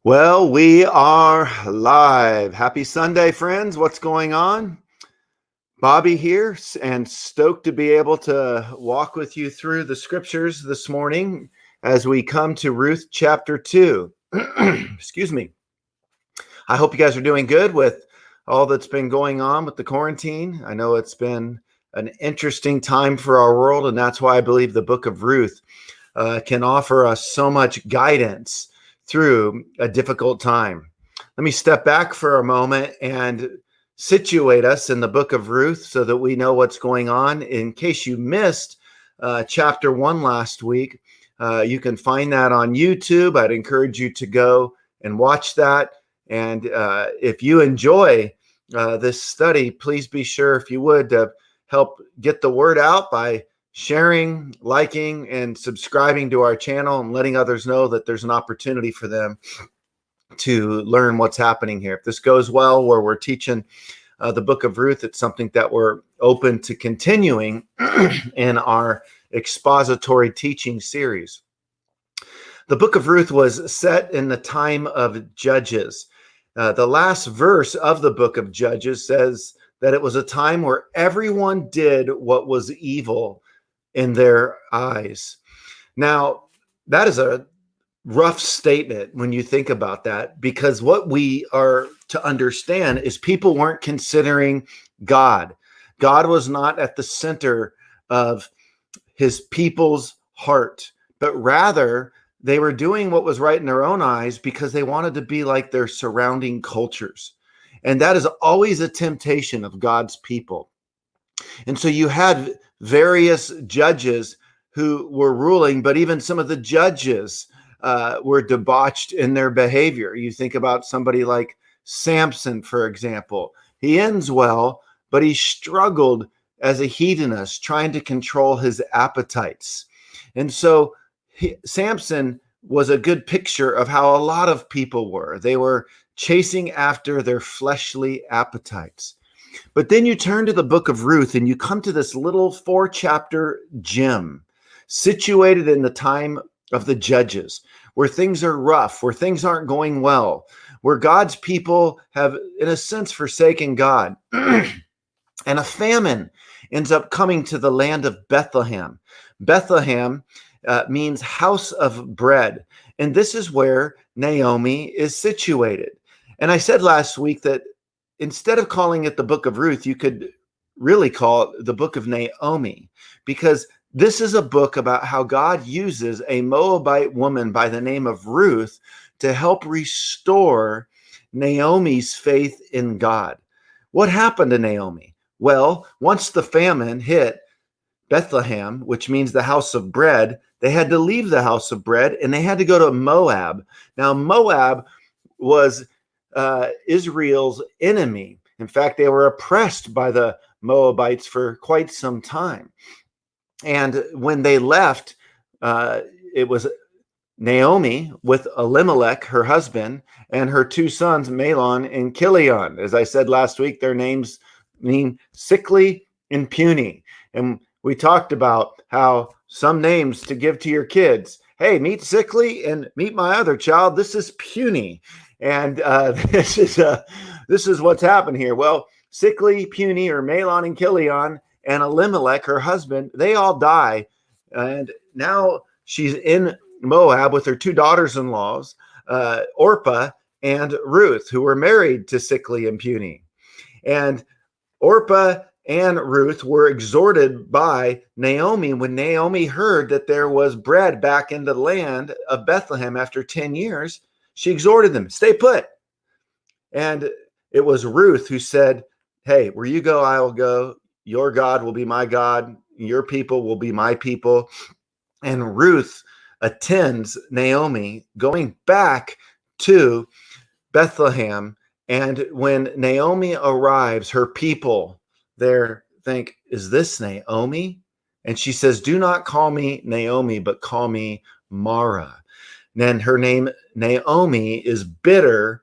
Well, we are live. Happy Sunday, friends. What's going on? Bobby here, and stoked to be able to walk with you through the scriptures this morning as we come to Ruth chapter 2. Excuse me. I hope you guys are doing good with all that's been going on with the quarantine. I know it's been an interesting time for our world, and that's why I believe the book of Ruth can offer us so much guidance through a difficult time. Let me step back for a moment and situate us in the book of Ruth so that we know what's going on. In case you missed chapter 1 last week, you can find that on YouTube. I'd encourage you to go and watch that. And if you enjoy this study, please be sure, if you would, to help get the word out by sharing, liking, and subscribing to our channel and letting others know that there's an opportunity for them to learn what's happening here. If this goes well, where we're teaching the book of Ruth, it's something that we're open to continuing in our expository teaching series. The book of Ruth was set in the time of Judges. The last verse of the book of Judges says that it was a time where everyone did what was evil in their eyes. Now, that is a rough statement when you think about that, because what we are to understand is people weren't considering God. God was not at the center of his people's heart, but rather they were doing what was right in their own eyes because they wanted to be like their surrounding cultures. And that is always a temptation of God's people. And so you had various judges who were ruling, but even some of the judges were debauched in their behavior. You think about somebody like Samson, for example. He ends well, but he struggled as a hedonist, trying to control his appetites. And so Samson was a good picture of how a lot of people were. They were chasing after their fleshly appetites. But then you turn to the book of Ruth and you come to this little 4-chapter gem situated in the time of the Judges, where things are rough, where things aren't going well, where God's people have, in a sense, forsaken God. And a famine ends up coming to the land of Bethlehem. Bethlehem means house of bread. And this is where Naomi is situated. And I said last week that instead of calling it the book of Ruth, you could really call it the book of Naomi, because this is a book about how God uses a Moabite woman by the name of Ruth to help restore Naomi's faith in God. What happened to Naomi? Well, once the famine hit Bethlehem, which means the house of bread, they had to leave the house of bread and they had to go to Moab. Now, Moab was Israel's enemy. In fact, they were oppressed by the Moabites for quite some time. And when they left, it was Naomi with Elimelech, her husband, and her 2 sons, Mahlon and Chilion. As I said last week, their names mean sickly and puny. And we talked about how some names to give to your kids. Hey, meet sickly and meet my other child. This is puny. And this is what's happened here. Well, sickly, puny, or Mahlon and Chilion, and Elimelech, her husband, they all die. And now she's in Moab with her 2 daughters-in-laws, Orpah and Ruth, who were married to sickly and puny. And Orpah and Ruth were exhorted by Naomi when Naomi heard that there was bread back in the land of Bethlehem after 10 years. She exhorted them, stay put. And it was Ruth who said, hey, where you go, I will go. Your God will be my God. Your people will be my people. And Ruth attends Naomi going back to Bethlehem. And when Naomi arrives, her people there think, is this Naomi? And she says, do not call me Naomi, but call me Mara. Then her name Naomi is bitter,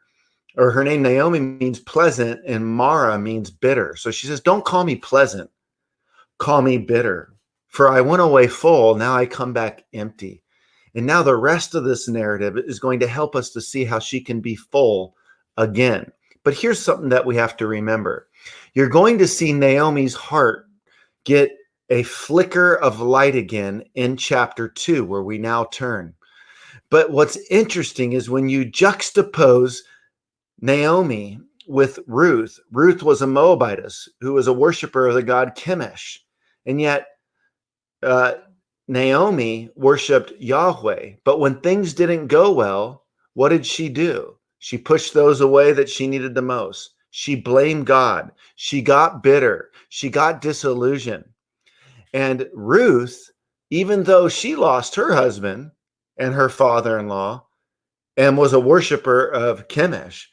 or her name Naomi means pleasant, and Mara means bitter. So she says, don't call me pleasant, call me bitter. For I went away full, now I come back empty. And now the rest of this narrative is going to help us to see how she can be full again. But here's something that we have to remember. You're going to see Naomi's heart get a flicker of light again in chapter 2, where we now turn. But what's interesting is when you juxtapose Naomi with Ruth. Ruth was a Moabitess who was a worshiper of the god Chemosh. And yet Naomi worshiped Yahweh. But when things didn't go well, what did she do? She pushed those away that she needed the most. She blamed God. She got bitter. She got disillusioned. And Ruth, even though she lost her husband and her father-in-law and was a worshiper of Chemosh,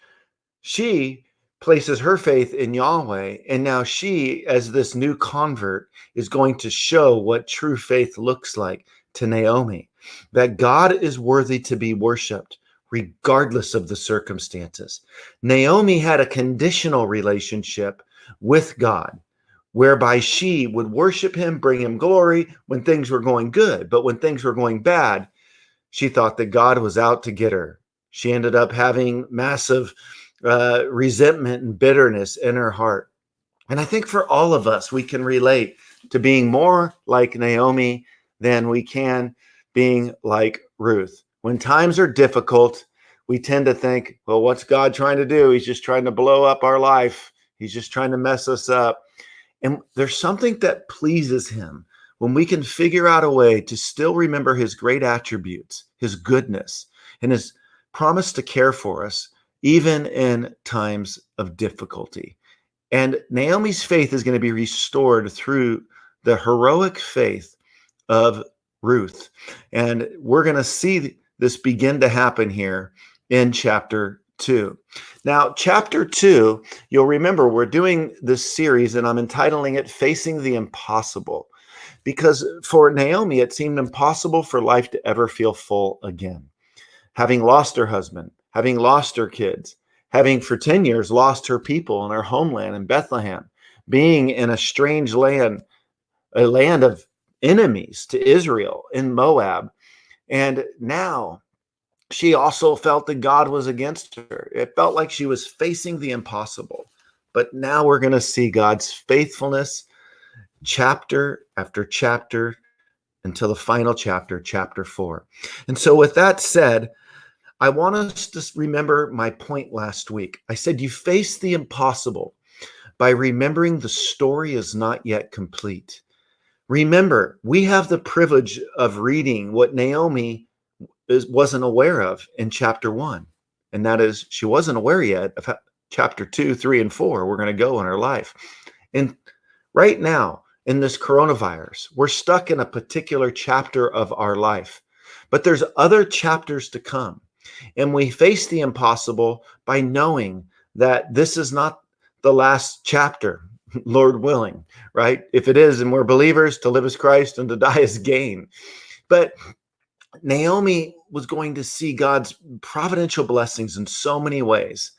she places her faith in Yahweh, and now she, as this new convert, is going to show what true faith looks like to Naomi, that God is worthy to be worshiped regardless of the circumstances. Naomi had a conditional relationship with God, whereby she would worship him, bring him glory when things were going good, but when things were going bad, she thought that God was out to get her. She ended up having massive resentment and bitterness in her heart. And I think for all of us, we can relate to being more like Naomi than we can being like Ruth. When times are difficult, we tend to think, well, what's God trying to do? He's just trying to blow up our life. He's just trying to mess us up. And there's something that pleases him when we can figure out a way to still remember his great attributes, his goodness, and his promise to care for us, even in times of difficulty. And Naomi's faith is going to be restored through the heroic faith of Ruth. And we're going to see this begin to happen here in chapter 2. Now, chapter 2, you'll remember we're doing this series, and I'm entitling it Facing the Impossible, because for Naomi, it seemed impossible for life to ever feel full again. Having lost her husband, having lost her kids, having for 10 years lost her people and her homeland in Bethlehem, being in a strange land, a land of enemies to Israel in Moab. And now she also felt that God was against her. It felt like she was facing the impossible. But now we're going to see God's faithfulness chapter after chapter until the final chapter, chapter 4. And so with that said, I want us to remember my point last week. I said you face the impossible by remembering the story is not yet complete. Remember, we have the privilege of reading what Naomi wasn't aware of in chapter 1. And that is, she wasn't aware yet of chapter 2, 3, and 4. We're going to go in her life. And right now, in this coronavirus, we're stuck in a particular chapter of our life. But there's other chapters to come. And we face the impossible by knowing that this is not the last chapter, Lord willing, right? If it is, and we're believers, to live as Christ and to die as gain. But Naomi was going to see God's providential blessings in so many ways.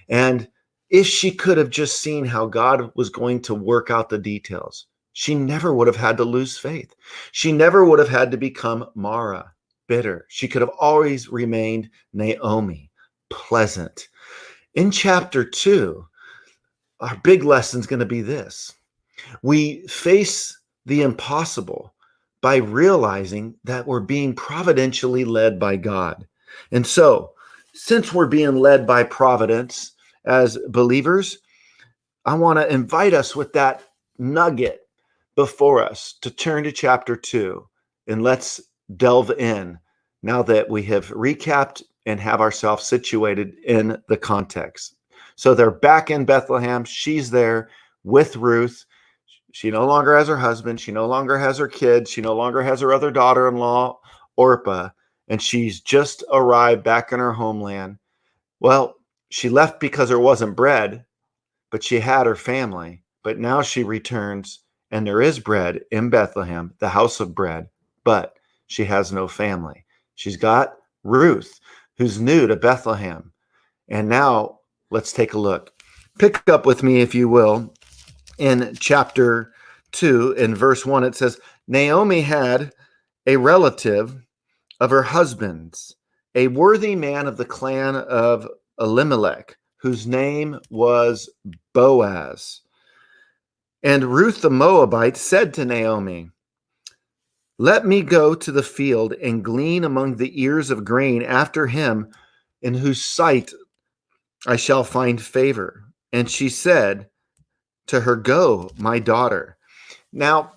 And if she could have just seen how God was going to work out the details, she never would have had to lose faith. She never would have had to become Mara, bitter. She could have always remained Naomi, pleasant. In chapter 2, our big lesson is going to be this. We face the impossible by realizing that we're being providentially led by God. And so, since we're being led by providence as believers, I want to invite us with that nugget before us to turn to chapter 2, and let's delve in now that we have recapped and have ourselves situated in the context. So they're back in Bethlehem. She's there with Ruth. She no longer has her husband. She no longer has her kids. She no longer has her other daughter-in-law, Orpah, and she's just arrived back in her homeland. Well, she left because there wasn't bread, but she had her family. But now she returns, and there is bread in Bethlehem, the house of bread, but she has no family. She's got Ruth, who's new to Bethlehem. And now let's take a look. Pick up with me, if you will, in chapter 2, in verse 1. It says, Naomi had a relative of her husbands, a worthy man of the clan of Elimelech, whose name was Boaz. And Ruth the Moabite said to Naomi, let me go to the field and glean among the ears of grain after him, in whose sight I shall find favor. And she said to her, go, my daughter. Now,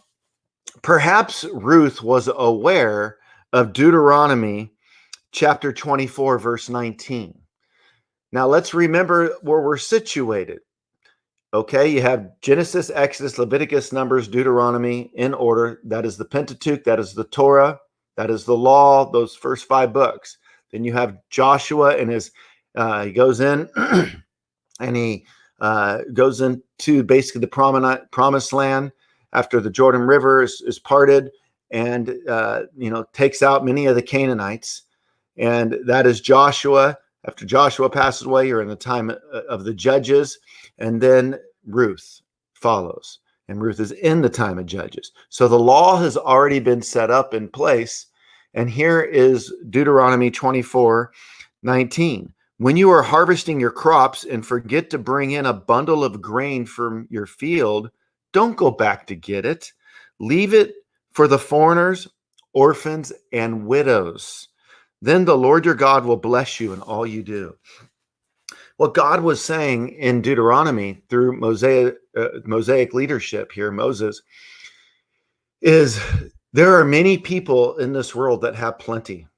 perhaps Ruth was aware of Deuteronomy chapter 24, verse 19. Now, let's remember where we're situated. Okay, you have Genesis, Exodus, Leviticus, Numbers, Deuteronomy in order. That is the Pentateuch, that is the Torah, that is the law, those first 5 books. Then you have Joshua and he goes in and he goes into basically the promised land after the Jordan River is parted, and takes out many of the Canaanites. And that is Joshua. After Joshua passes away, you're in the time of the judges, and then Ruth follows. And Ruth is in the time of judges. So the law has already been set up in place. And here is Deuteronomy 24:19. When you are harvesting your crops and forget to bring in a bundle of grain from your field, don't go back to get it. Leave it for the foreigners, orphans, and widows. Then the Lord your God will bless you in all you do. What God was saying in Deuteronomy through Mosaic leadership here, Moses, is there are many people in this world that have plenty.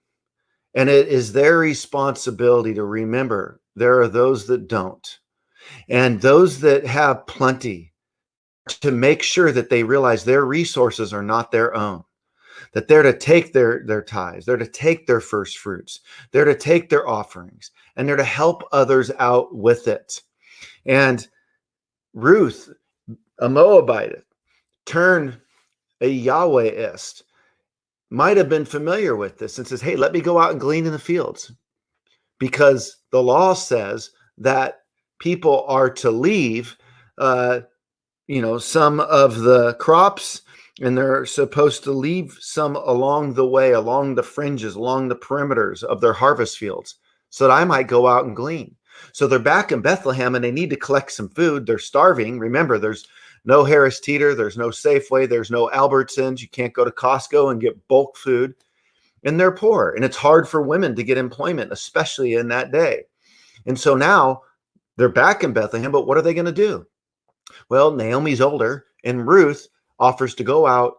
And it is their responsibility to remember there are those that don't. And those that have plenty, to make sure that they realize their resources are not their own. That they're to take their tithes, they're to take their first fruits, they're to take their offerings, and they're to help others out with it. And Ruth, a Moabite, turned a Yahwehist, might have been familiar with this and says, hey, let me go out and glean in the fields. Because the law says that people are to leave, some of the crops, and they're supposed to leave some along the way, along the fringes, along the perimeters of their harvest fields, so that I might go out and glean. So they're back in Bethlehem and they need to collect some food. They're starving. Remember, there's no Harris Teeter, there's no Safeway, there's no Albertsons. You can't go to Costco and get bulk food. And they're poor. And it's hard for women to get employment, especially in that day. And so now they're back in Bethlehem, but what are they going to do? Well, Naomi's older, and Ruth offers to go out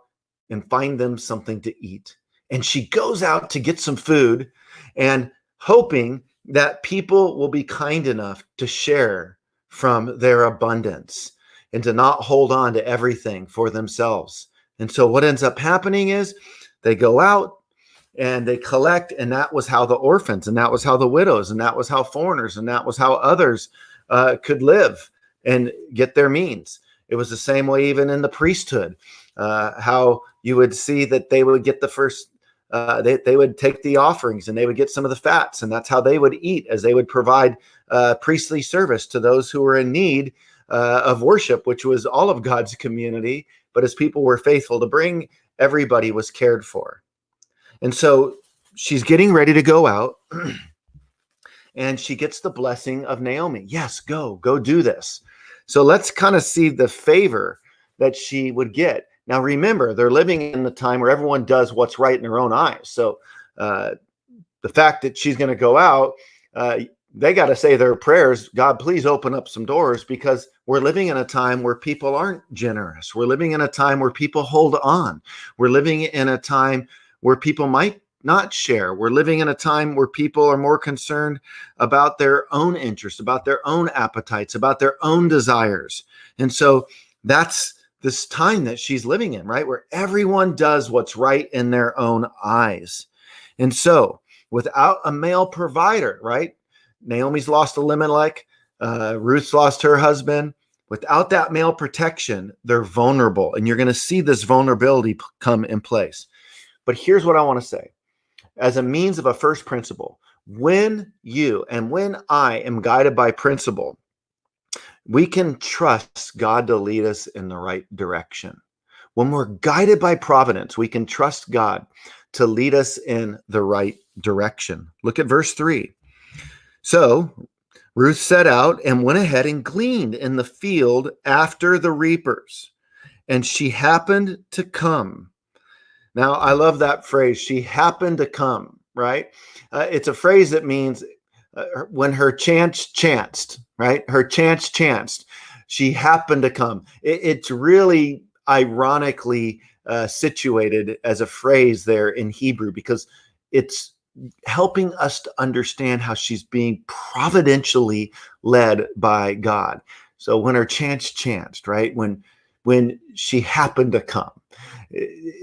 and find them something to eat. And she goes out to get some food and hoping that people will be kind enough to share from their abundance and to not hold on to everything for themselves. And so what ends up happening is they go out and they collect, and that was how the orphans, and that was how the widows, and that was how foreigners, and that was how others could live and get their means. It was the same way even in the priesthood, how you would see that they would get the first, they would take the offerings and they would get some of the fats, and that's how they would eat, as they would provide priestly service to those who were in need of worship, which was all of God's community. But as people were faithful to bring, everybody was cared for. And so she's getting ready to go out and she gets the blessing of Naomi. Yes, go do this. So let's kind of see the favor that she would get. Now, remember, they're living in the time where everyone does what's right in their own eyes. So the fact that she's going to go out, they got to say their prayers. God, please open up some doors, because we're living in a time where people aren't generous. We're living in a time where people hold on. We're living in a time where people might not share. We're living in a time where people are more concerned about their own interests, about their own appetites, about their own desires. And so that's this time that she's living in, right? Where everyone does what's right in their own eyes. And so without a male provider, right? Naomi's lost Elimelech. Ruth's lost her husband. Without that male protection, they're vulnerable. And you're going to see this vulnerability come in place. But here's what I want to say. As a means of a first principle, when you and when I am guided by principle, we can trust God to lead us in the right direction. When we're guided by providence, we can trust God to lead us in the right direction. Look at verse 3. So Ruth set out and went ahead and gleaned in the field after the reapers, and she happened to come. Now, I love that phrase, she happened to come, right? It's a phrase that means when her chance chanced, right? Her chance chanced. She happened to come. It's really ironically situated as a phrase there in Hebrew because it's helping us to understand how she's being providentially led by God. So when her chance chanced, right? When she happened to come,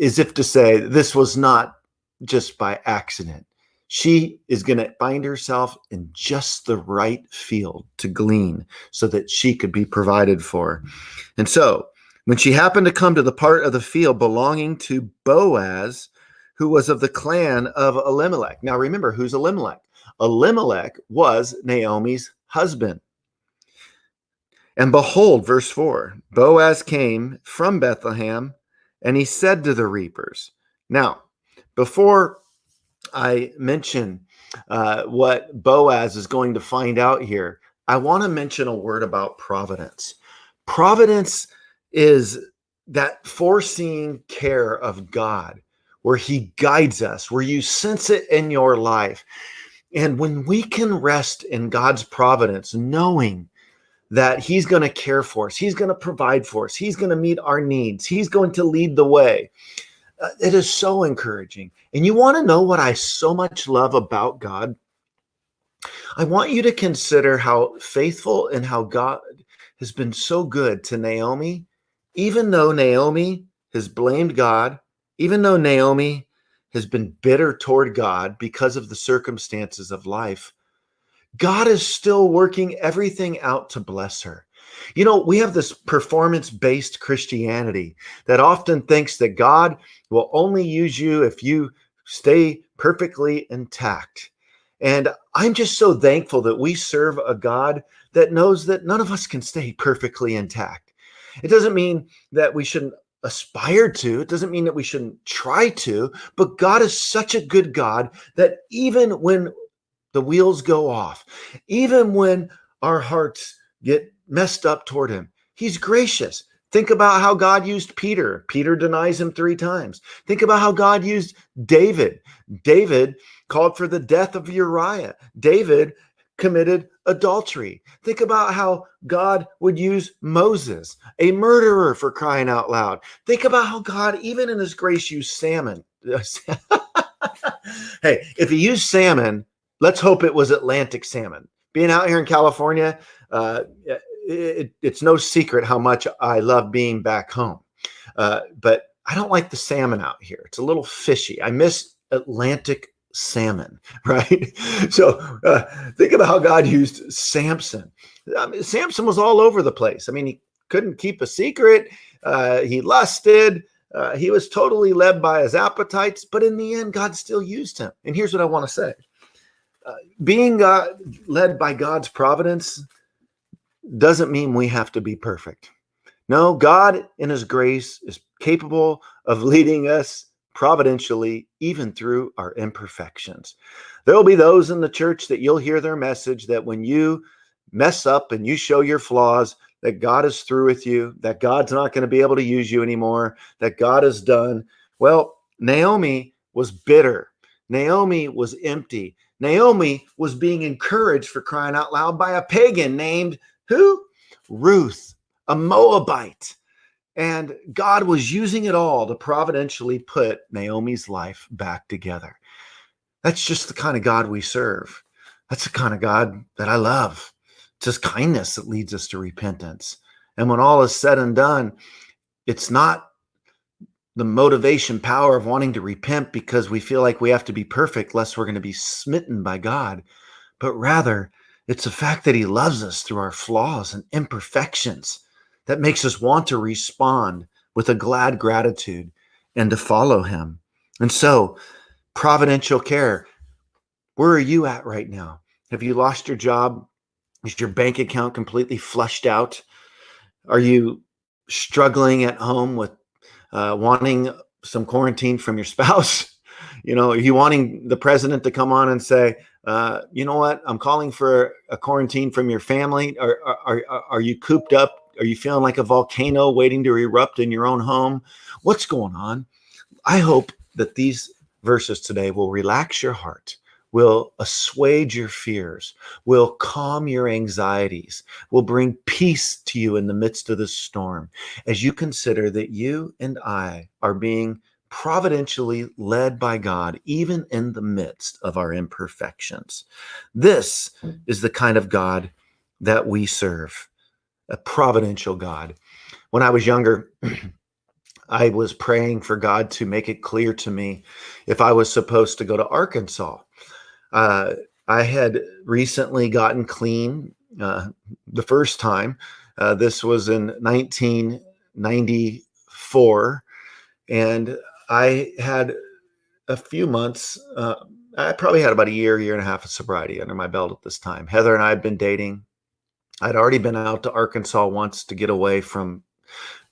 as if to say this was not just by accident. She is going to find herself in just the right field to glean so that she could be provided for. And so when she happened to come to the part of the field belonging to Boaz, who was of the clan of Elimelech. Now remember, who's Elimelech? Elimelech was Naomi's husband. And behold, verse 4, Boaz came from Bethlehem, and he said to the reapers. Now, before I mention what Boaz is going to find out here, I want to mention a word about providence. Providence is that foreseeing care of God, where he guides us, where you sense it in your life. And when we can rest in God's providence, knowing that he's going to care for us, he's going to provide for us, he's going to meet our needs, he's going to lead the way, it is so encouraging. And you want to know what I so much love about God? I want you to consider how faithful and how God has been so good to Naomi, even though Naomi has blamed God, even though Naomi has been bitter toward God because of the circumstances of life. God is still working everything out to bless her. You know, we have this performance-based Christianity that often thinks that God will only use you if you stay perfectly intact. And I'm just so thankful that we serve a God that knows that none of us can stay perfectly intact. It doesn't mean that we shouldn't aspire to. It doesn't mean that we shouldn't try to. But God is such a good God that even when the wheels go off, even when our hearts get messed up toward him, he's gracious. Think about how God used Peter. Peter denies him 3 times. Think about how God used David. David called for the death of Uriah. David committed adultery. Think about how God would use Moses, a murderer, for crying out loud. Think about how God, even in his grace, used salmon. Hey, if he used salmon, let's hope it was Atlantic salmon. Being out here in California, it's no secret how much I love being back home. But I don't like the salmon out here. It's a little fishy. I miss Atlantic salmon, right? So think about how God used Samson. I mean, Samson was all over the place. I mean, he couldn't keep a secret. He lusted. He was totally led by his appetites. But in the end, God still used him. And here's what I want to say. Being led by God's providence doesn't mean we have to be perfect. No, God in his grace is capable of leading us providentially, even through our imperfections. There will be those in the church that you'll hear their message that when you mess up and you show your flaws, that God is through with you, that God's not going to be able to use you anymore, that God is done. Well, Naomi was bitter. Naomi was empty. Naomi was being encouraged, for crying out loud, by a pagan named who? Ruth, a Moabite. And God was using it all to providentially put Naomi's life back together. That's just the kind of God we serve. That's the kind of God that I love. It's His kindness that leads us to repentance. And when all is said and done, it's not the motivation power of wanting to repent because we feel like we have to be perfect lest we're going to be smitten by God, but rather it's the fact that He loves us through our flaws and imperfections that makes us want to respond with a glad gratitude and to follow Him. And so, providential care, where are you at right now? Have you lost your job? Is your bank account completely flushed out? Are you struggling at home with wanting some quarantine from your spouse? Are you wanting the president to come on and say, you know what, I'm calling for a quarantine from your family? Are you cooped up? Are you feeling like a volcano waiting to erupt in your own home? What's going on? I hope that these verses today will relax your heart, will assuage your fears, will calm your anxieties, will bring peace to you in the midst of the storm as you consider that you and I are being providentially led by God, even in the midst of our imperfections. This is the kind of God that we serve, a providential God. When I was younger, I was praying for God to make it clear to me if I was supposed to go to Arkansas. I had recently gotten clean the first time. This was in 1994. And I had a few months, I probably had about a year and a half of sobriety under my belt at this time. Heather and I had been dating. I'd already been out to Arkansas once to get away from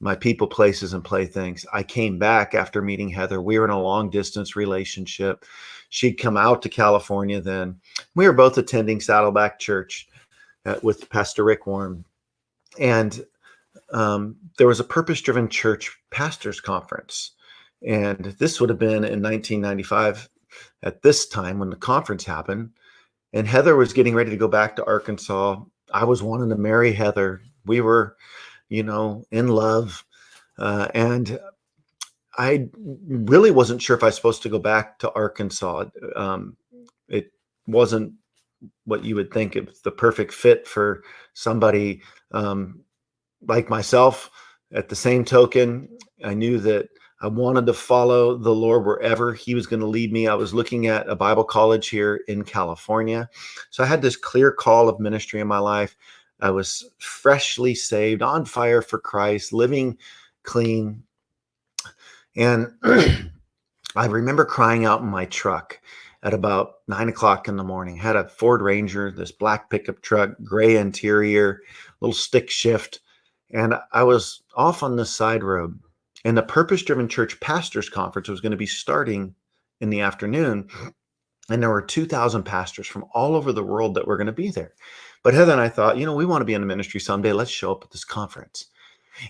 my people, places, and playthings. I came back after meeting Heather. We were in a long distance relationship. She'd come out to California then. We were both attending Saddleback Church with Pastor Rick Warren. And there was a purpose-driven church pastors conference. And this would have been in 1995 at this time when the conference happened. And Heather was getting ready to go back to Arkansas. I was wanting to marry Heather. We were, in love. And I really wasn't sure if I was supposed to go back to Arkansas. It wasn't what you would think of the perfect fit for somebody like myself. At the same token, I knew that I wanted to follow the Lord wherever he was going to lead me. I was looking at a Bible college here in California. So I had this clear call of ministry in my life. I was freshly saved, on fire for Christ, living clean. And I remember crying out in my truck at about 9 o'clock in the morning. Had a Ford Ranger, this black pickup truck, gray interior, little stick shift. And I was off on this side road. And the Purpose-Driven Church Pastors Conference was going to be starting in the afternoon. And there were 2,000 pastors from all over the world that were going to be there. But Heather and I thought, we want to be in the ministry someday. Let's show up at this conference.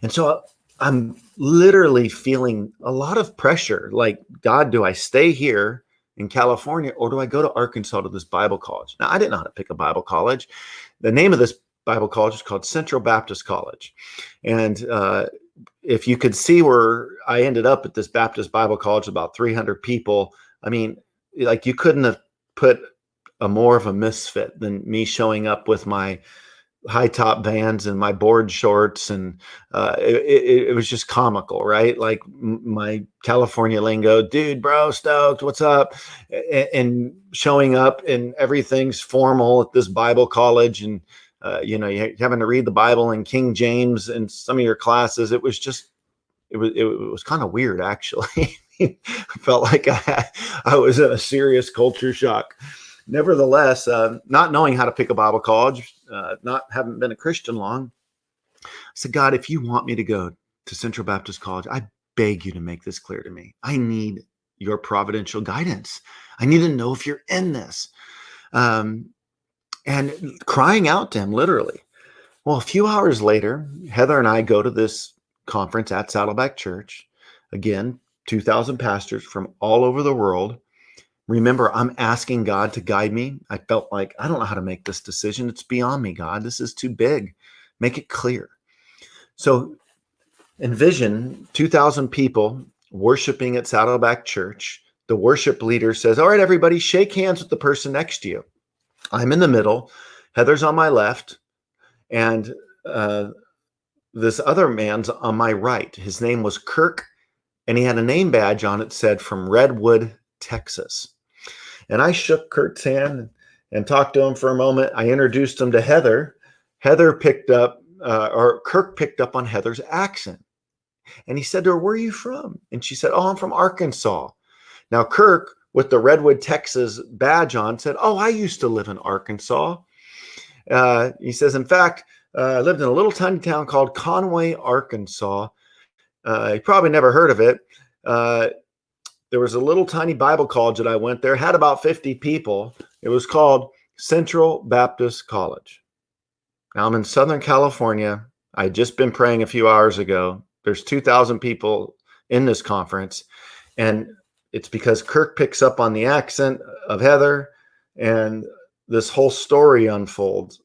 And so I'm literally feeling a lot of pressure. Like, God, do I stay here in California or do I go to Arkansas to this Bible college? Now, I didn't know how to pick a Bible college. The name of this Bible college is called Central Baptist College. And if you could see where I ended up at this Baptist Bible college, about 300 people, I mean, like, you couldn't have put a more of a misfit than me showing up with my high top Vans and my board shorts. And it was just comical, right? Like my California lingo, dude, bro, stoked, what's up? And showing up and everything's formal at this Bible college. And, you're having to read the Bible in King James in some of your classes. It was kind of weird, actually. I felt like I was in a serious culture shock. Nevertheless, not knowing how to pick a Bible college, haven't been a Christian long, I said, God, if you want me to go to Central Baptist College, I beg you to make this clear to me. I need your providential guidance. I need to know if you're in this. And crying out to him, literally. Well, a few hours later, Heather and I go to this conference at Saddleback Church. Again, 2,000 pastors from all over the world. Remember, I'm asking God to guide me. I felt like, I don't know how to make this decision. It's beyond me, God. This is too big. Make it clear. So envision 2,000 people worshiping at Saddleback Church. The worship leader says, all right, everybody, shake hands with the person next to you. I'm in the middle. Heather's on my left. And this other man's on my right. His name was Kirk. And he had a name badge on it, said from Redwood, Texas. And I shook Kurt's hand and talked to him for a moment. I introduced him to Heather. Kirk picked up on Heather's accent. And he said to her, where are you from? And she said, oh, I'm from Arkansas. Now, Kirk, with the Redwood, Texas badge on, said, oh, I used to live in Arkansas. He says, in fact, I lived in a little tiny town called Conway, Arkansas. You probably never heard of it. there was a little tiny Bible college that I went there, had about 50 people. It was called Central Baptist College. Now I'm in Southern California. I had just been praying a few hours ago. There's 2,000 people in this conference, and it's because Kirk picks up on the accent of Heather, and this whole story unfolds.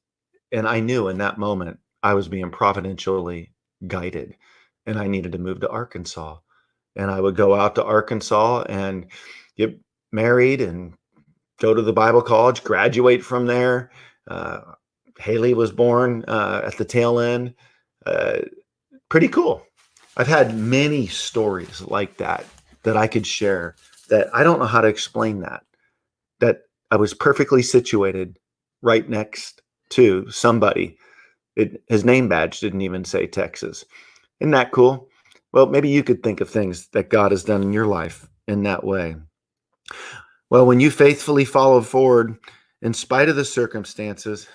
And I knew in that moment I was being providentially guided, and I needed to move to Arkansas. And I would go out to Arkansas and get married and go to the Bible college, graduate from there. Haley was born at the tail end. Pretty cool. I've had many stories like that I could share, that I don't know how to explain that I was perfectly situated right next to somebody. His name badge didn't even say Texas. Isn't that cool? Well, maybe you could think of things that God has done in your life in that way. Well, when you faithfully follow forward, in spite of the circumstances,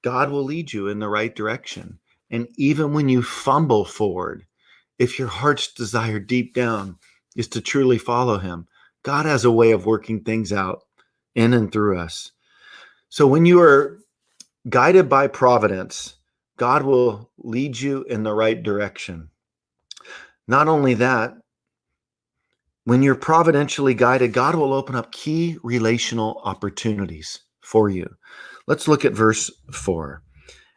God will lead you in the right direction. And even when you fumble forward, if your heart's desire deep down is to truly follow him, God has a way of working things out in and through us. So when you are guided by providence, God will lead you in the right direction. Not only that, when you're providentially guided, God will open up key relational opportunities for you. Let's look at verse 4.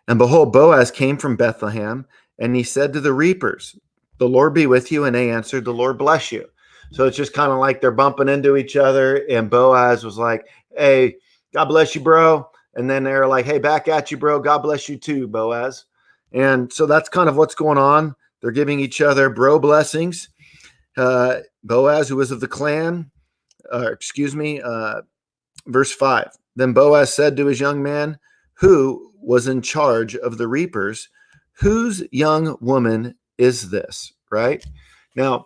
And behold, Boaz came from Bethlehem, and he said to the reapers, "The Lord be with you." And they answered, "The Lord bless you." So it's just kind of like they're bumping into each other. And Boaz was like, "Hey, God bless you, bro." And then they're like, "Hey, back at you, bro. God bless you too, Boaz." And so that's kind of what's going on. They're giving each other bro blessings. Boaz, who was of the clan, verse 5. Then Boaz said to his young man, who was in charge of the reapers, "Whose young woman is this?" Right? Now,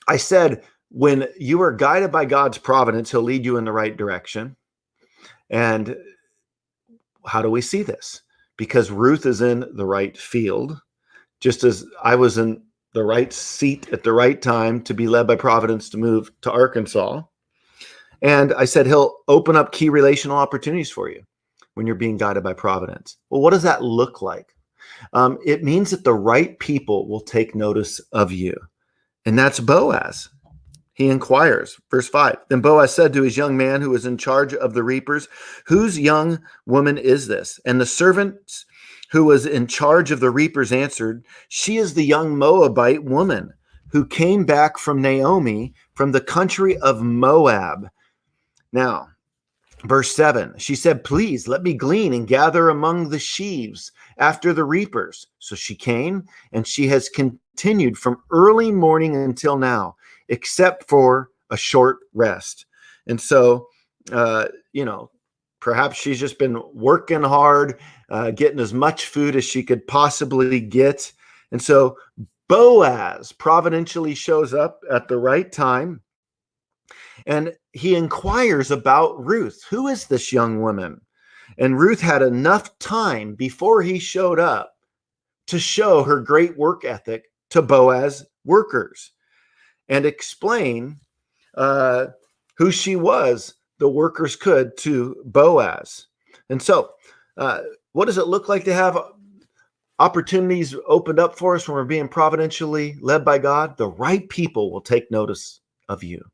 I said, when you are guided by God's providence, he'll lead you in the right direction. And how do we see this? Because Ruth is in the right field, just as I was in the right seat at the right time to be led by providence to move to Arkansas. And I said, he'll open up key relational opportunities for you when you're being guided by providence. Well, what does that look like? It means that the right people will take notice of you. And that's Boaz. He inquires, verse 5. Then Boaz said to his young man who was in charge of the reapers, "Whose young woman is this?" And the servants who was in charge of the reapers answered, "She is the young Moabite woman who came back from Naomi from the country of Moab." Now, verse 7, she said, "Please let me glean and gather among the sheaves after the reapers." So she came, and she has continued from early morning until now, except for a short rest. And so, perhaps she's just been working hard, getting as much food as she could possibly get. And so Boaz providentially shows up at the right time, and he inquires about Ruth. Who is this young woman? And Ruth had enough time before he showed up to show her great work ethic to Boaz's workers and explain who she was, the workers could, to Boaz. And so what does it look like to have opportunities opened up for us when we're being providentially led by God? The right people will take notice of you.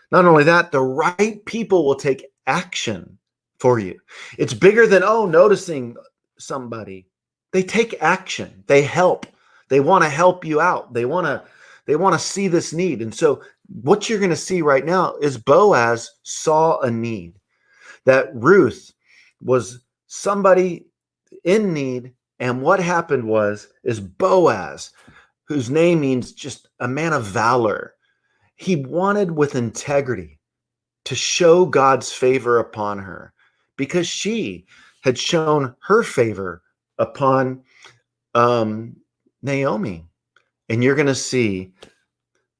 Not only that, the right people will take action for you. It's bigger than, noticing somebody. They take action. They help. They want to help you out. They want to see this need. And so what you're going to see right now is Boaz saw a need, that Ruth was somebody in need. And what happened is Boaz, whose name means just a man of valor, he wanted with integrity to show God's favor upon her, because she had shown her favor upon Naomi. And you're going to see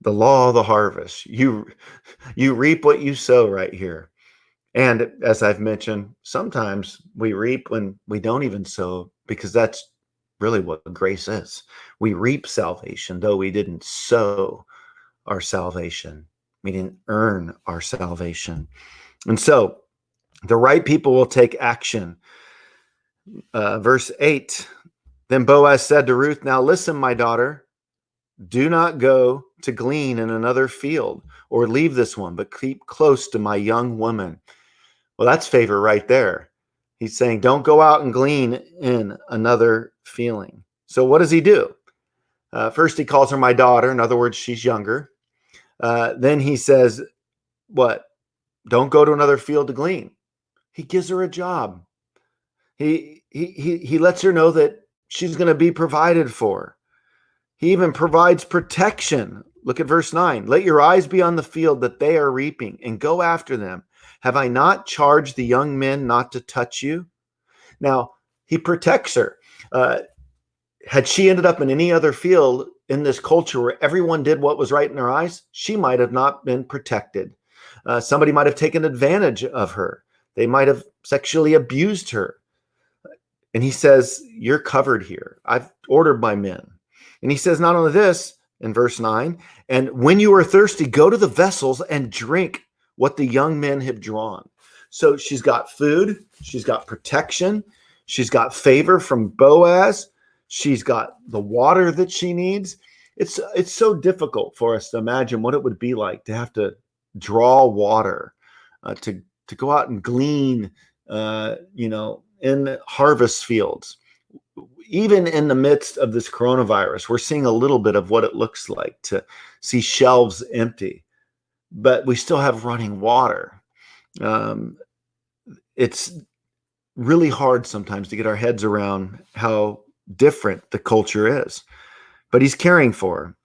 the law of the harvest. You reap what you sow right here. And as I've mentioned, sometimes we reap when we don't even sow, because that's really what grace is. We reap salvation, though we didn't sow our salvation. We didn't earn our salvation. And so the right people will take action. Verse 8, then Boaz said to Ruth, now listen, my daughter, do not go to glean in another field or leave this one, but keep close to my young woman. Well, that's favor right there. He's saying, don't go out and glean in another feeling. So what does he do? First, he calls her my daughter. In other words, she's younger. Then he says, what? Don't go to another field to glean. He gives her a job. He lets her know that she's going to be provided for. He even provides protection. Look at verse 9. Let your eyes be on the field that they are reaping and go after them. Have I not charged the young men not to touch you? Now, he protects her. Had she ended up in any other field in this culture where everyone did what was right in their eyes, she might have not been protected. Somebody might have taken advantage of her. They might have sexually abused her. And he says, you're covered here. I've ordered my men. And he says, not only this, in verse 9, and when you are thirsty, go to the vessels and drink what the young men have drawn. So she's got food, she's got protection, she's got favor from Boaz, she's got the water that she needs. It's so difficult for us to imagine what it would be like to have to draw water, to go out and glean, in harvest fields. Even in the midst of this coronavirus, we're seeing a little bit of what it looks like to see shelves empty, but we still have running water. It's really hard sometimes to get our heads around how different the culture is, but he's caring for her.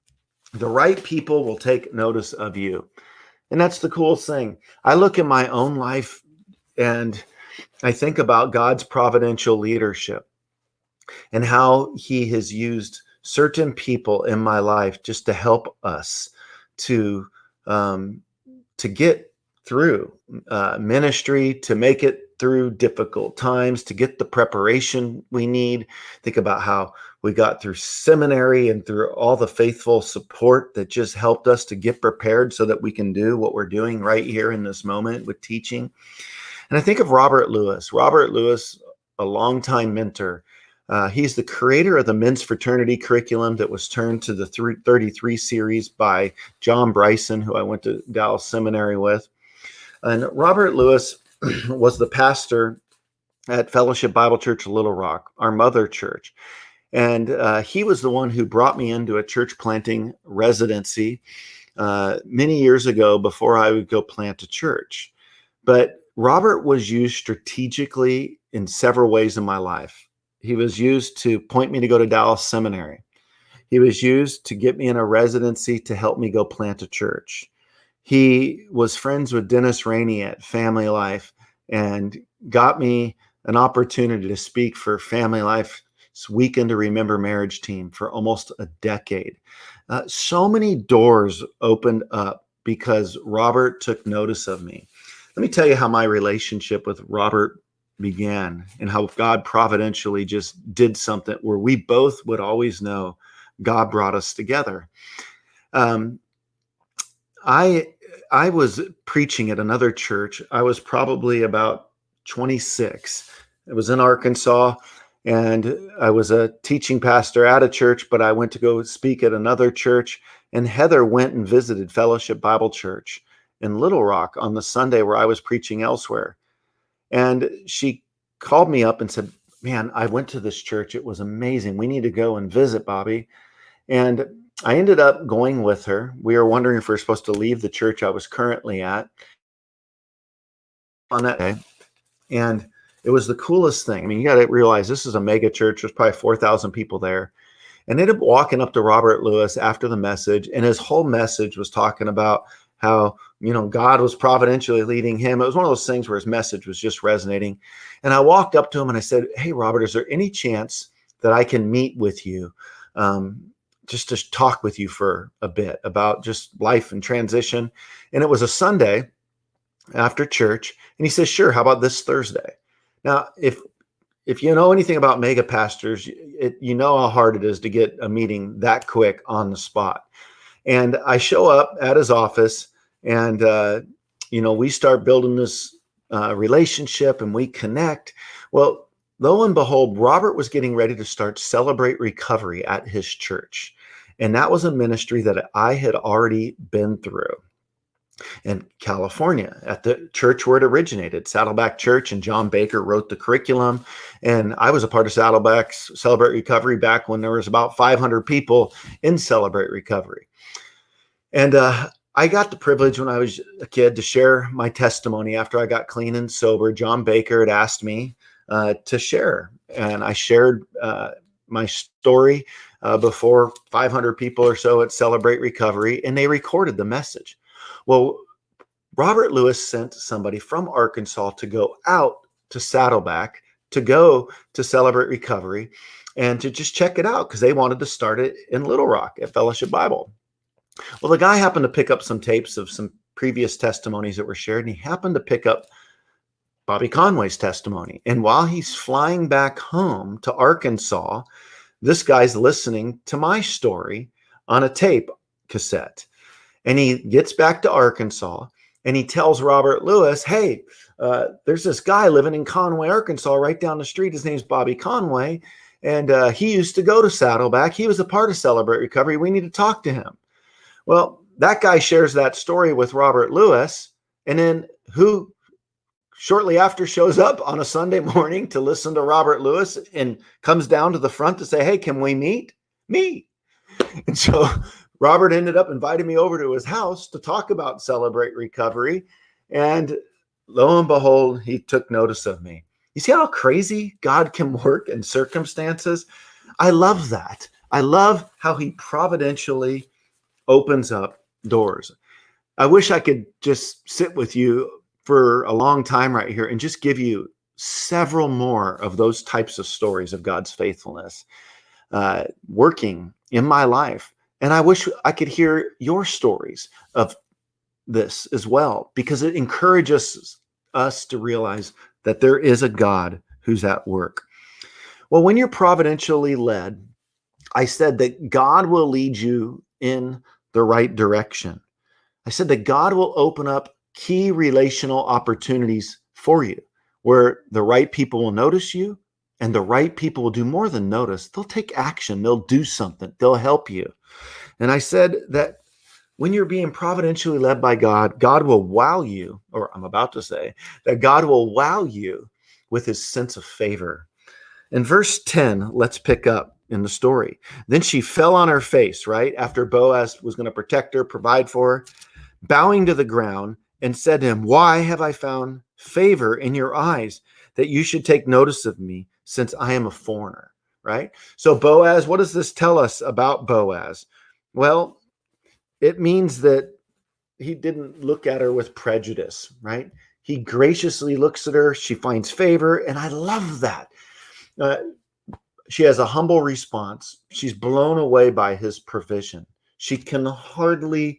The right people will take notice of you. And that's the coolest thing. I look in my own life and I think about God's providential leadership and how he has used certain people in my life just to help us to get through ministry, to make it through difficult times, to get the preparation we need. Think about how we got through seminary and through all the faithful support that just helped us to get prepared so that we can do what we're doing right here in this moment with teaching. And I think of Robert Lewis. Robert Lewis, a longtime mentor. He's the creator of the men's fraternity curriculum that was turned to the 33 series by John Bryson, who I went to Dallas Seminary with. And Robert Lewis was the pastor at Fellowship Bible Church Little Rock, our mother church. And he was the one who brought me into a church planting residency many years ago before I would go plant a church. But Robert was used strategically in several ways in my life. He was used to point me to go to Dallas Seminary. He was used to get me in a residency to help me go plant a church. He was friends with Dennis Rainey at Family Life and got me an opportunity to speak for Family Life's Weekend to Remember Marriage team for almost a decade. So many doors opened up because Robert took notice of me. Let me tell you how my relationship with Robert began and how God providentially just did something where we both would always know God brought us together. I was preaching at another church. I was probably about 26. It was in Arkansas, and I was a teaching pastor at a church, but I went to go speak at another church, and Heather went and visited Fellowship Bible Church in Little Rock on the Sunday where I was preaching elsewhere. And she called me up and said, man, I went to this church. It was amazing. We need to go and visit, Bobby. And I ended up going with her. We were wondering if we were supposed to leave the church I was currently at on that day. And it was the coolest thing. I mean, you got to realize this is a mega church. There's probably 4,000 people there. And I ended up walking up to Robert Lewis after the message. And his whole message was talking about how, God was providentially leading him. It was one of those things where his message was just resonating. And I walked up to him and I said, hey, Robert, is there any chance that I can meet with you? Just to talk with you for a bit about just life and transition. And it was a Sunday after church. And he says, sure, how about this Thursday? Now, if you know anything about mega pastors, you know how hard it is to get a meeting that quick on the spot. And I show up at his office And, we start building this relationship and we connect. Well, lo and behold, Robert was getting ready to start Celebrate Recovery at his church. And that was a ministry that I had already been through in California at the church where it originated, Saddleback Church, and John Baker wrote the curriculum. And I was a part of Saddleback's Celebrate Recovery back when there was about 500 people in Celebrate Recovery. And I got the privilege when I was a kid to share my testimony after I got clean and sober. John Baker had asked me to share, and I shared my story before 500 people or so at Celebrate Recovery, and they recorded the message. Well, Robert Lewis sent somebody from Arkansas to go out to Saddleback, to go to Celebrate Recovery, and to just check it out because they wanted to start it in Little Rock at Fellowship Bible. Well, the guy happened to pick up some tapes of some previous testimonies that were shared, and he happened to pick up Bobby Conway's testimony. And while he's flying back home to Arkansas, this guy's listening to my story on a tape cassette. And he gets back to Arkansas and he tells Robert Lewis, hey, there's this guy living in Conway, Arkansas, right down the street. His name's Bobby Conway. And he used to go to Saddleback. He was a part of Celebrate Recovery. We need to talk to him. Well, that guy shares that story with Robert Lewis. And then who shortly after shows up on a Sunday morning to listen to Robert Lewis and comes down to the front to say, hey, can we meet? Me. And so Robert ended up inviting me over to his house to talk about Celebrate Recovery. And lo and behold, he took notice of me. You see how crazy God can work in circumstances? I love that. I love how he providentially opens up doors. I wish I could just sit with you for a long time right here and just give you several more of those types of stories of God's faithfulness working in my life. And I wish I could hear your stories of this as well, because it encourages us to realize that there is a God who's at work. Well, when you're providentially led, I said that God will lead you in the right direction. I said that God will open up key relational opportunities for you where the right people will notice you, and the right people will do more than notice. They'll take action. They'll do something. They'll help you. And I said that when you're being providentially led by God, God will wow you, or I'm about to say that God will wow you with his sense of favor. In verse 10, let's pick up in the story. Then she fell on her face, right? After Boaz was going to protect her, provide for her, bowing to the ground, and said to him, why have I found favor in your eyes that you should take notice of me since I am a foreigner, right? So Boaz, what does this tell us about Boaz? Well, it means that he didn't look at her with prejudice, right? He graciously looks at her. She finds favor. And I love that. She has a humble response. She's blown away by his provision. She can hardly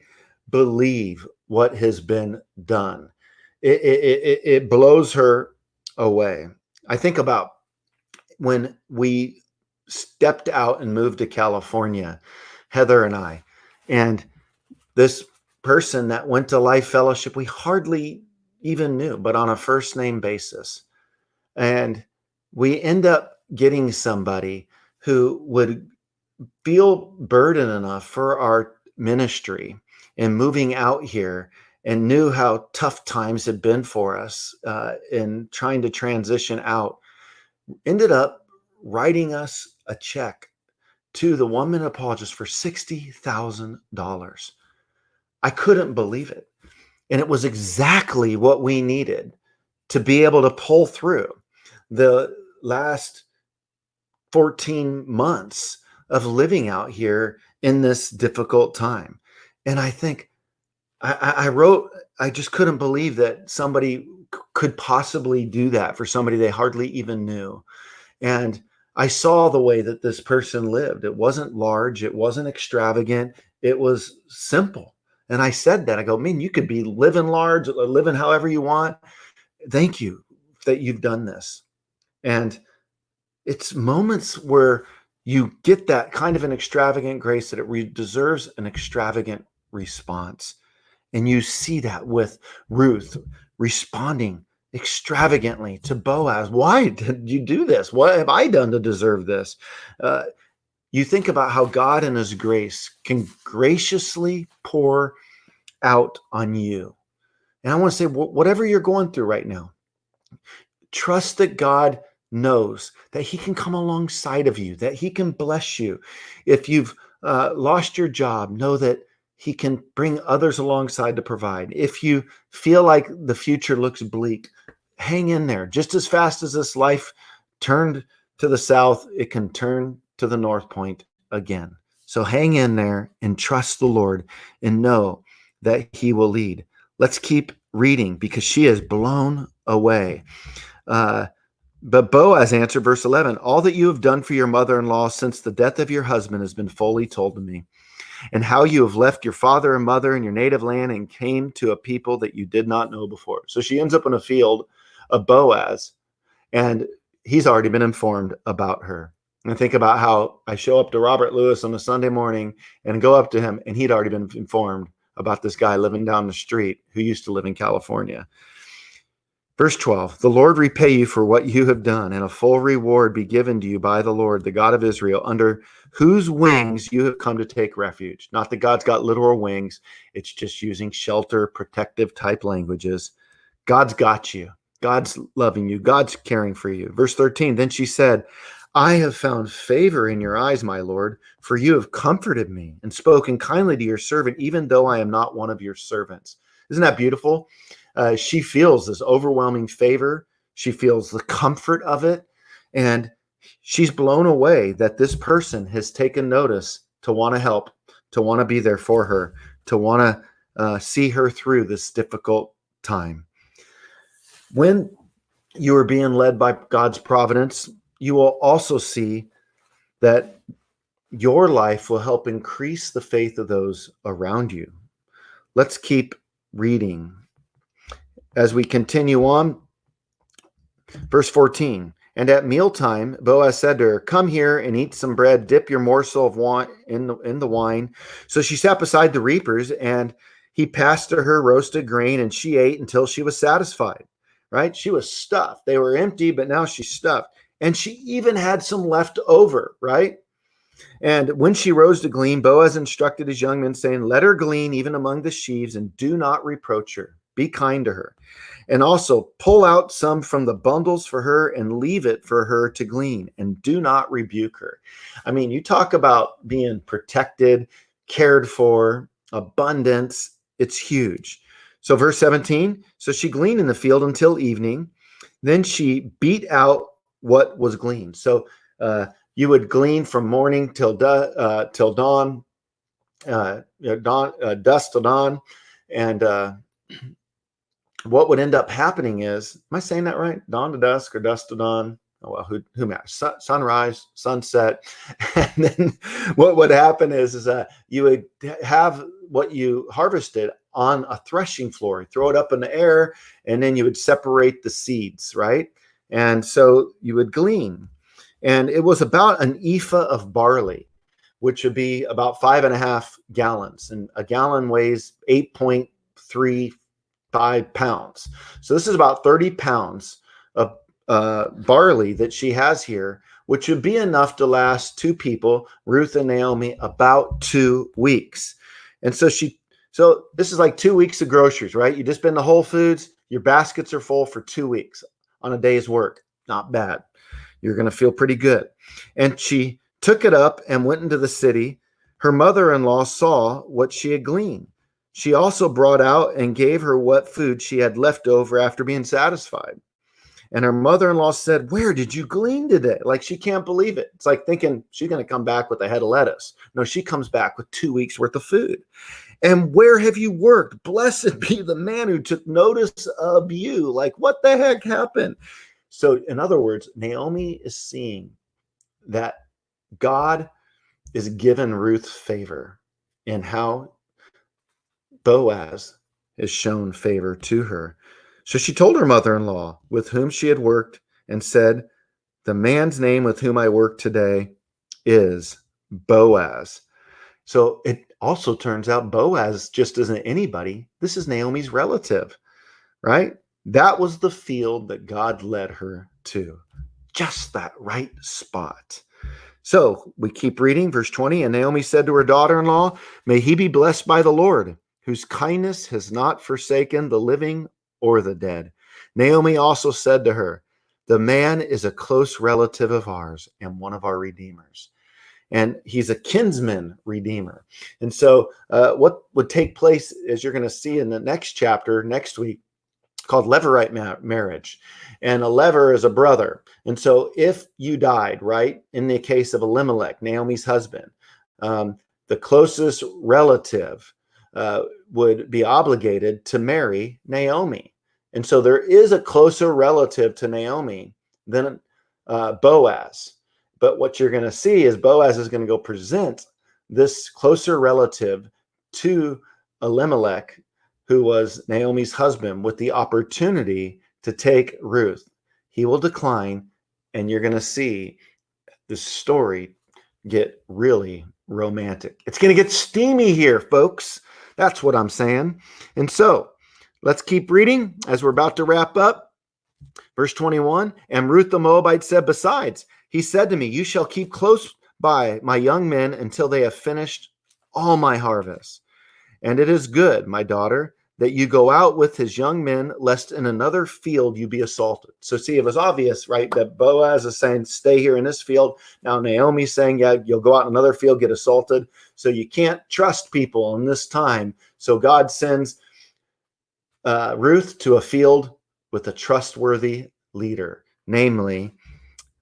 believe what has been done. It blows her away. I think about when we stepped out and moved to California, Heather and I, and this person that went to Life Fellowship, we hardly even knew, but on a first name basis. And we end up getting somebody who would feel burden enough for our ministry and moving out here, and knew how tough times had been for us in trying to transition out, ended up writing us a check to the 1 Minute Apologist for $60,000. I couldn't believe it. And it was exactly what we needed to be able to pull through the last 14 months of living out here in this difficult time. And I think I wrote, I just couldn't believe that somebody could possibly do that for somebody they hardly even knew. And I saw the way that this person lived. It wasn't large. It wasn't extravagant. It was simple. And I said that, I go, man, you could be living large, living however you want. Thank you that you've done this. And it's moments where you get that kind of an extravagant grace that it deserves an extravagant response. And you see that with Ruth responding extravagantly to Boaz. Why did you do this? What have I done to deserve this? You think about how God in his grace can graciously pour out on you. And I want to say, whatever you're going through right now, trust that God knows that he can come alongside of you, that he can bless you. If you've lost your job, know that he can bring others alongside to provide. If you feel like the future looks bleak, hang in there. Just as fast as this life turned to the south, it can turn to the north point again. So hang in there and trust the Lord and know that he will lead. Let's keep reading because she is blown away. But Boaz answered, verse 11, all that you have done for your mother-in-law since the death of your husband has been fully told to me, and how you have left your father and mother and your native land and came to a people that you did not know before. So she ends up in a field of Boaz, and he's already been informed about her. And think about how I show up to Robert Lewis on a Sunday morning and go up to him, and he'd already been informed about this guy living down the street who used to live in California. Verse 12, the Lord repay you for what you have done, and a full reward be given to you by the Lord, the God of Israel, under whose wings you have come to take refuge. Not that God's got literal wings. It's just using shelter, protective type languages. God's got you. God's loving you. God's caring for you. Verse 13, then she said, I have found favor in your eyes, my Lord, for you have comforted me and spoken kindly to your servant, even though I am not one of your servants. Isn't that beautiful? She feels this overwhelming favor. She feels the comfort of it. And she's blown away that this person has taken notice to want to help, to want to be there for her, to want to see her through this difficult time. When you are being led by God's providence, you will also see that your life will help increase the faith of those around you. Let's keep reading. As we continue on, verse 14, and at mealtime, Boaz said to her, come here and eat some bread, dip your morsel of wine in the wine. So she sat beside the reapers, and he passed to her roasted grain, and she ate until she was satisfied, right? She was stuffed. They were empty, but now she's stuffed. And she even had some left over, right? And when she rose to glean, Boaz instructed his young men, saying, let her glean even among the sheaves, and do not reproach her. Be kind to her. And also pull out some from the bundles for her and leave it for her to glean, and do not rebuke her. I mean, you talk about being protected, cared for, abundance. It's huge. So verse 17, so she gleaned in the field until evening. Then she beat out what was gleaned. So you would glean from morning till dawn, dusk till dawn. And what would end up happening is, am I saying that right? Dawn to dusk or dusk to dawn? Oh, well, who matters? Sunrise, sunset. And then what would happen is you would have what you harvested on a threshing floor, throw it up in the air, and then you would separate the seeds, right? And so you would glean. And it was about an ephah of barley, which would be about 5.5 gallons. And a gallon weighs 8.35 pounds. So this is about 30 pounds of barley that she has here, which would be enough to last two people, Ruth and Naomi, about 2 weeks. And so this is like 2 weeks of groceries, right? You just been to Whole Foods, your baskets are full for 2 weeks on a day's work. Not bad. You're going to feel pretty good. And she took it up and went into the city. Her mother-in-law saw what she had gleaned. She also brought out and gave her what food she had left over after being satisfied. And her mother-in-law said, where did you glean today? Like, she can't believe it. It's like thinking she's going to come back with a head of lettuce. No, she comes back with 2 weeks worth of food. And where have you worked? Blessed be the man who took notice of you. Like, what the heck happened? So in other words, Naomi is seeing that God is giving Ruth favor in how Boaz has shown favor to her. So she told her mother-in-law with whom she had worked and said, the man's name with whom I work today is Boaz. So it also turns out Boaz just isn't anybody. This is Naomi's relative, right? That was the field that God led her to. Just that right spot. So we keep reading, verse 20. And Naomi said to her daughter-in-law, may he be blessed by the Lord, whose kindness has not forsaken the living or the dead. Naomi also said to her, the man is a close relative of ours and one of our redeemers. And he's a kinsman redeemer. And so what would take place, as you're going to see in the next chapter next week, called Levirate marriage. And a lever is a brother. And so if you died, right, in the case of Elimelech, Naomi's husband, the closest relative would be obligated to marry Naomi. And so there is a closer relative to Naomi than Boaz. But what you're going to see is Boaz is going to go present this closer relative to Elimelech, who was Naomi's husband, with the opportunity to take Ruth. He will decline, and you're going to see the story get really romantic. It's going to get steamy here, folks. That's what I'm saying. And so let's keep reading as we're about to wrap up. Verse 21, and Ruth the Moabite said, besides, he said to me, you shall keep close by my young men until they have finished all my harvest. And it is good, my daughter, that you go out with his young men, lest in another field you be assaulted. So see, it was obvious, right, that Boaz is saying, stay here in this field. Now Naomi's saying, yeah, you'll go out in another field, get assaulted. So you can't trust people in this time. So God sends Ruth to a field with a trustworthy leader, namely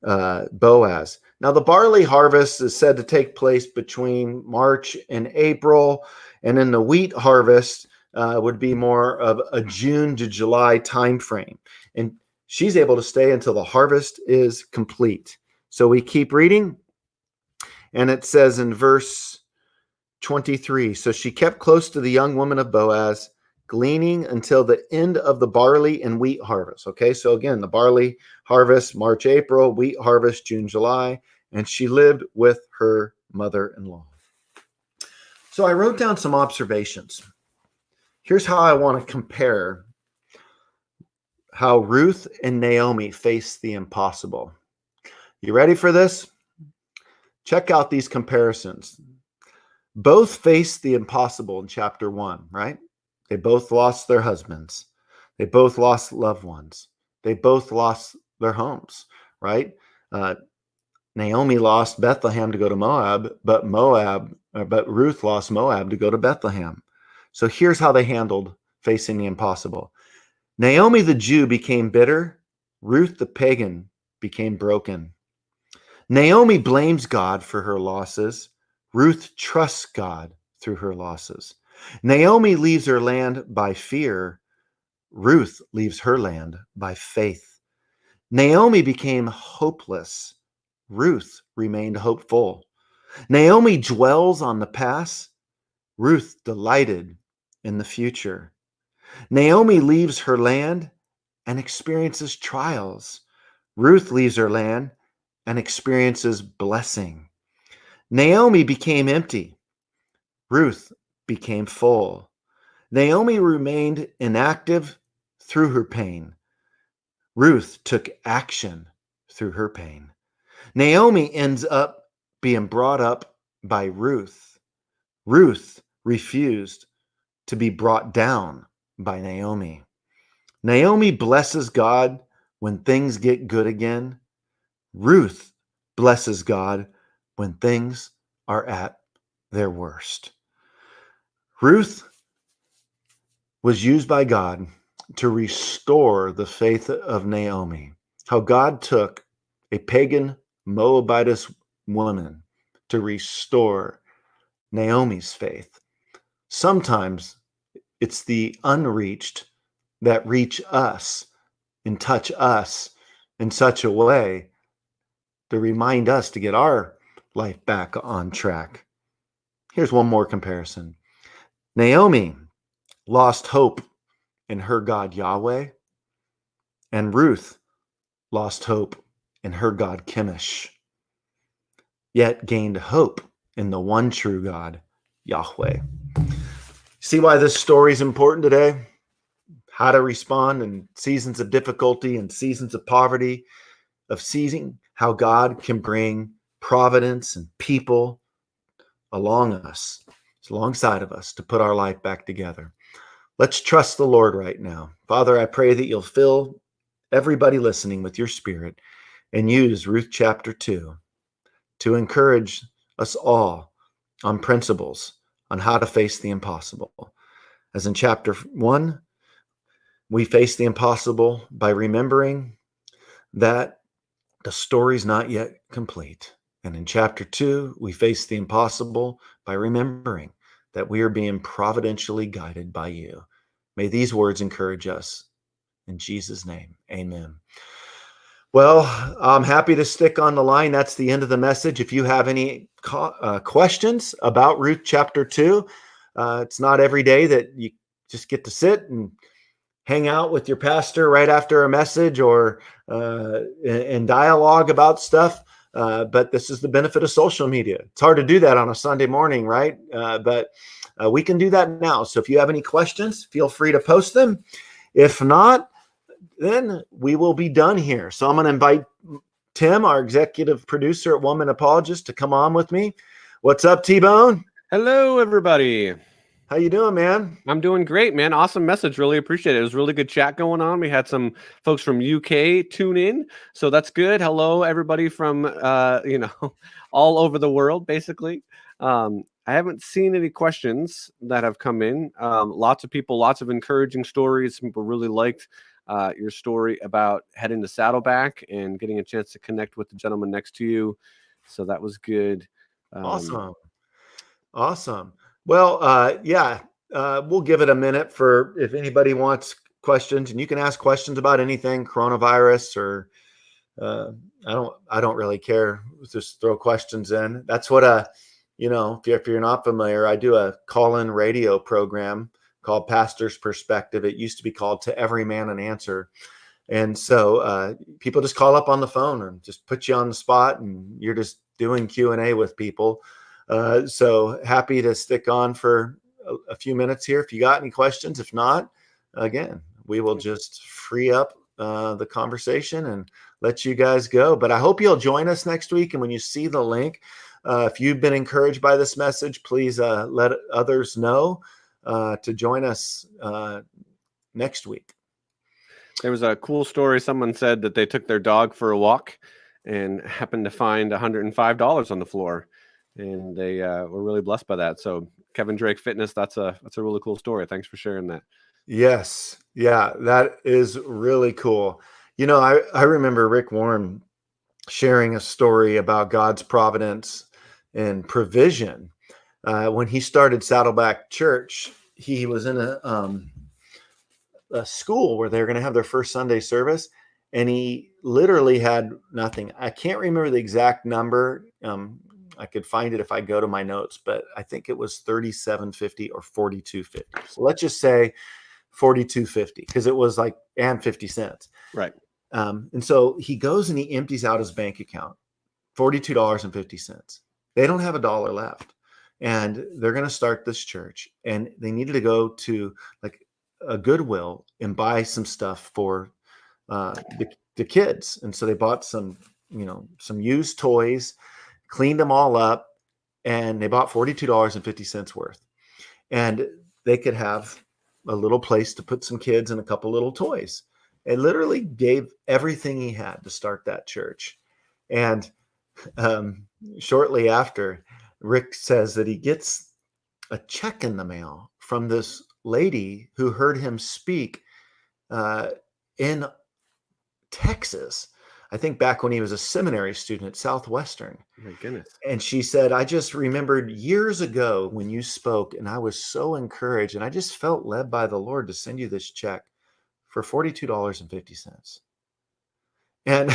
Boaz. Now the barley harvest is said to take place between March and April, and then the wheat harvest would be more of a June to July time frame. And she's able to stay until the harvest is complete. So we keep reading, and it says in verse 23, so she kept close to the young woman of Boaz, gleaning until the end of the barley and wheat harvest. Okay, so again, the barley harvest, March, April, wheat harvest, June, July, and she lived with her mother-in-law. So I wrote down some observations. Here's how I want to compare how Ruth and Naomi faced the impossible. You ready for this? Check out these comparisons. Both faced the impossible in chapter 1, right? They both lost their husbands. They both lost loved ones. They both lost their homes, right? Naomi lost Bethlehem to go to Moab, but Ruth lost Moab to go to Bethlehem. So here's how they handled facing the impossible. Naomi the Jew became bitter. Ruth the pagan became broken. Naomi blames God for her losses. Ruth trusts God through her losses. Naomi leaves her land by fear. Ruth leaves her land by faith. Naomi became hopeless. Ruth remained hopeful. Naomi dwells on the past. Ruth delighted in the future. Naomi leaves her land and experiences trials. Ruth leaves her land and experiences blessing. Naomi became empty. Ruth became full. Naomi remained inactive through her pain. Ruth took action through her pain. Naomi ends up being brought up by Ruth. Ruth refused to be brought down by Naomi. Naomi blesses God when things get good again. Ruth blesses God when things are at their worst. Ruth was used by God to restore the faith of Naomi. How God took a pagan Moabitess woman to restore Naomi's faith. Sometimes it's the unreached that reach us and touch us in such a way to remind us to get our life back on track. Here's one more comparison. Naomi lost hope in her God Yahweh, and Ruth lost hope in her God Chemosh, yet gained hope in the one true God, Yahweh. See why this story is important today? How to respond in seasons of difficulty and seasons of poverty, of seizing how God can bring providence and people alongside of us to put our life back together. Let's trust the Lord right now. Father, I pray that you'll fill everybody listening with your spirit and use Ruth chapter 2 to encourage us all on principles on how to face the impossible. As in chapter 1, we face the impossible by remembering that the story's not yet complete. And in chapter 2, we face the impossible by remembering that we are being providentially guided by you. May these words encourage us. In Jesus' name, amen. Well, I'm happy to stick on the line. That's the end of the message. If you have any questions about Ruth chapter 2, it's not every day that you just get to sit and hang out with your pastor right after a message or in dialogue about stuff. But this is the benefit of social media. It's hard to do that on a Sunday morning, right? But we can do that now. So if you have any questions, feel free to post them. If not, then we will be done here. So I'm going to invite Tim, our executive producer at Woman Apologist, to come on with me. What's up, T-Bone? Hello, everybody. How you doing, man? I'm doing great, man. Awesome message. Really appreciate it. It was really good chat going on. We had some folks from UK tune in, so that's good. Hello, everybody from all over the world, basically. I haven't seen any questions that have come in. Lots of people, lots of encouraging stories. People really liked your story about heading to Saddleback and getting a chance to connect with the gentleman next to you. So that was good. Awesome. Well, we'll give it a minute for if anybody wants questions, and you can ask questions about anything, coronavirus or I don't really care. Just throw questions in. That's what if you're not familiar, I do a call-in radio program called Pastor's Perspective. It used to be called To Every Man an Answer. And so people just call up on the phone and just put you on the spot, and you're just doing Q&A with people. So happy to stick on for a few minutes here if you got any questions. If not, again, we will just free up the conversation and let you guys go. But I hope you'll join us next week. And when you see the link, if you've been encouraged by this message, please let others know to join us next week. There was a cool story. Someone said that they took their dog for a walk and happened to find $105 on the floor. And they were really blessed by that. So Kevin Drake Fitness, that's a really cool story. Thanks for sharing that. Yes. Yeah, that is really cool. I remember Rick Warren sharing a story about God's providence and provision. When he started Saddleback Church, he was in a school where they were going to have their first Sunday service, and he literally had nothing. I can't remember the exact number. I could find it if I go to my notes, but I think it was $37.50 or $42.50. So let's just say $42.50 because it was like and 50 cents. Right. And so he goes and he empties out his bank account, $42.50. They don't have $1 left, and they're going to start this church, and they needed to go to like a Goodwill and buy some stuff for the kids. And so they bought some used toys, cleaned them all up, and they bought $42.50 worth. And they could have a little place to put some kids and a couple little toys. It literally gave everything he had to start that church. And shortly after, Rick says that he gets a check in the mail from this lady who heard him speak in Texas. I think back when he was a seminary student at Southwestern. Oh my goodness. And she said, I just remembered years ago when you spoke, and I was so encouraged, and I just felt led by the Lord to send you this check for $42.50. And,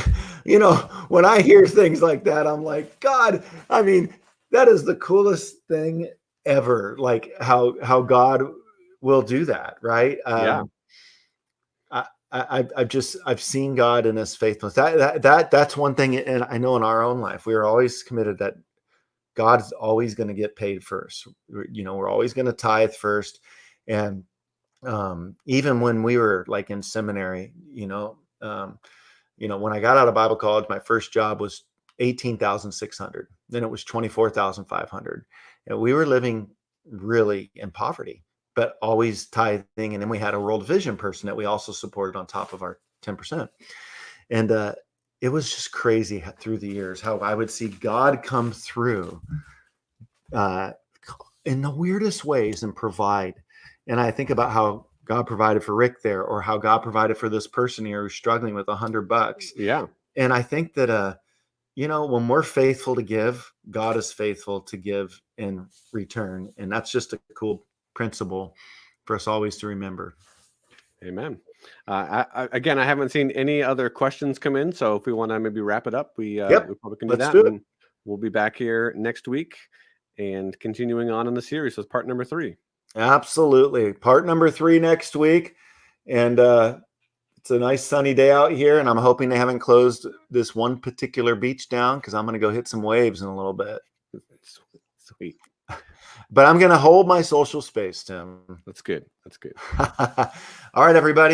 when I hear things like that, I'm like, God, I mean, that is the coolest thing ever. Like how God will do that. Right. Yeah. I've seen God in his faithfulness. That's one thing. And I know in our own life, we are always committed that God's always going to get paid first. We're always going to tithe first. And even when we were like in seminary, when I got out of Bible college, my first job was 18,600. Then it was 24,500. And we were living really in poverty, but always tithing. And then we had a World Vision person that we also supported on top of our 10%. And it was just crazy through the years how I would see God come through in the weirdest ways and provide. And I think about how God provided for Rick there, or how God provided for this person here who's struggling with $100. Yeah. And I think that, when we're faithful to give, God is faithful to give in return. And that's just a cool principle for us always to remember. Amen. Again, I haven't seen any other questions come in. So if we want to maybe wrap it up, we probably can do that. And we'll be back here next week and continuing on in the series with part number 3. Absolutely. Part number 3 next week. And it's a nice sunny day out here. And I'm hoping they haven't closed this one particular beach down, because I'm going to go hit some waves in a little bit. Sweet. But I'm going to hold my social space, Tim. That's good. All right, everybody.